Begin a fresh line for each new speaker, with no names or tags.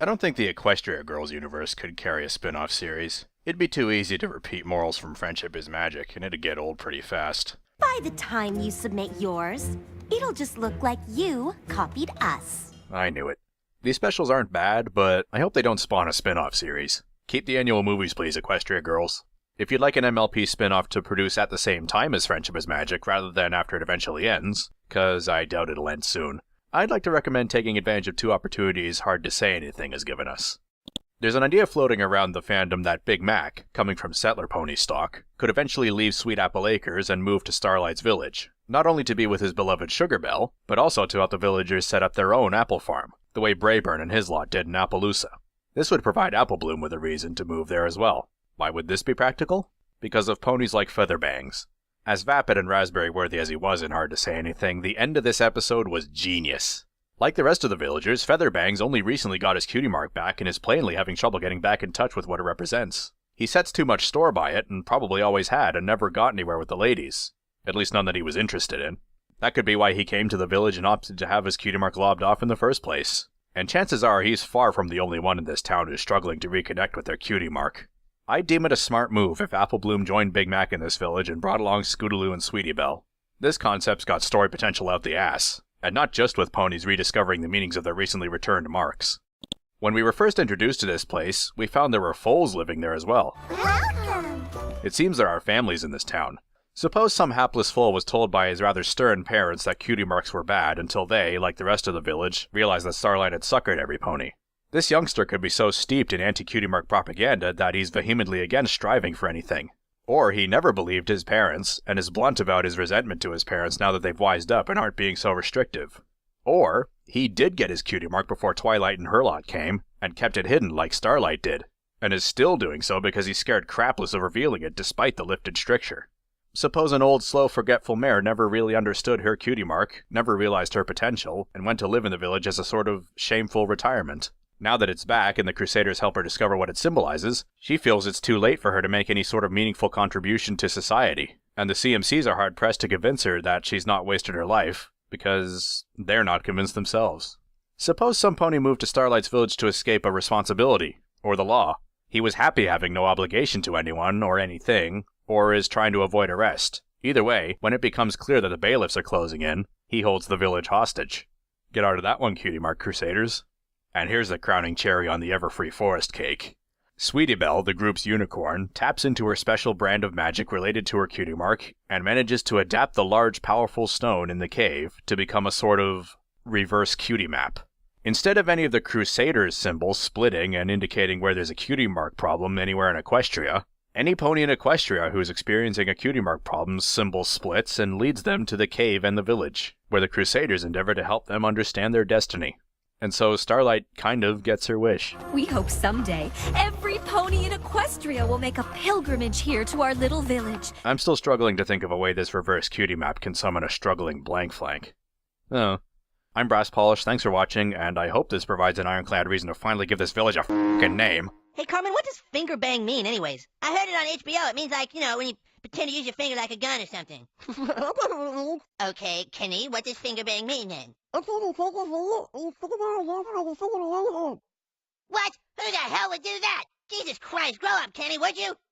I don't think the Equestria Girls universe could carry a spin-off series. It'd be too easy to repeat morals from Friendship is Magic, and it'd get old pretty fast.
By the time you submit yours, it'll just look like you copied us.
I knew it. These specials aren't bad, but I hope they don't spawn a spin-off series. Keep the annual movies, please, Equestria Girls. If you'd like an MLP spin-off to produce at the same time as Friendship is Magic rather than after it eventually ends, cause I doubt it'll end soon, I'd like to recommend taking advantage of two opportunities Hard to Say Anything has given us. There's an idea floating around the fandom that Big Mac, coming from Settler Pony stock, could eventually leave Sweet Apple Acres and move to Starlight's Village, not only to be with his beloved Sugar Belle, but also to help the villagers set up their own apple farm, the way Braeburn and his lot did in Appaloosa. This would provide Apple Bloom with a reason to move there as well. Why would this be practical? Because of ponies like Featherbangs. As vapid and raspberry-worthy as he was in Hard to Say Anything, the end of this episode was genius. Like the rest of the villagers, Featherbangs only recently got his cutie mark back and is plainly having trouble getting back in touch with what it represents. He sets too much store by it, and probably always had, and never got anywhere with the ladies. At least none that he was interested in. That could be why he came to the village and opted to have his cutie mark lobbed off in the first place. And chances are he's far from the only one in this town who's struggling to reconnect with their cutie mark. I deem it a smart move if Apple Bloom joined Big Mac in this village and brought along Scootaloo and Sweetie Belle. This concept's got story potential out the ass, and not just with ponies rediscovering the meanings of their recently returned marks. When we were first introduced to this place, we found there were foals living there as well.
Welcome!
It seems there are families in this town. Suppose some hapless foal was told by his rather stern parents that cutie marks were bad until they, like the rest of the village, realized that Starlight had suckered every pony. This youngster could be so steeped in anti-cutie mark propaganda that he's vehemently against striving for anything. Or he never believed his parents, and is blunt about his resentment to his parents now that they've wised up and aren't being so restrictive. Or he did get his cutie mark before Twilight and her lot came, and kept it hidden like Starlight did, and is still doing so because he's scared crapless of revealing it despite the lifted stricture. Suppose an old, slow, forgetful mare never really understood her cutie mark, never realized her potential, and went to live in the village as a sort of shameful retirement. Now that it's back and the Crusaders help her discover what it symbolizes, she feels it's too late for her to make any sort of meaningful contribution to society, and the CMCs are hard-pressed to convince her that she's not wasted her life, because they're not convinced themselves. Suppose some pony moved to Starlight's Village to escape a responsibility, or the law. He was happy having no obligation to anyone or anything, or is trying to avoid arrest. Either way, when it becomes clear that the bailiffs are closing in, he holds the village hostage. Get out of that one, cutie mark Crusaders. And here's the crowning cherry on the ever-free forest cake. Sweetie Belle, the group's unicorn, taps into her special brand of magic related to her cutie mark, and manages to adapt the large, powerful stone in the cave to become a sort of reverse cutie map. Instead of any of the Crusaders' symbols splitting and indicating where there's a cutie mark problem anywhere in Equestria, any pony in Equestria who's experiencing a cutie mark problem's symbol splits and leads them to the cave and the village, where the Crusaders endeavor to help them understand their destiny. And so Starlight kind of gets her wish.
We hope someday every pony in Equestria will make a pilgrimage here to our little village.
I'm still struggling to think of a way this reverse cutie map can summon a struggling blank flank. Oh. I'm Brass Polish, thanks for watching, and I hope this provides an ironclad reason to finally give this village a f***ing name.
Hey, Carmen, what does finger bang mean anyways? I heard it on HBO. It means like, when you pretend to use your finger like a gun or something. Okay, Kenny, what does finger bang mean then? What? Who the hell would do that? Jesus Christ, grow up, Kenny, would you?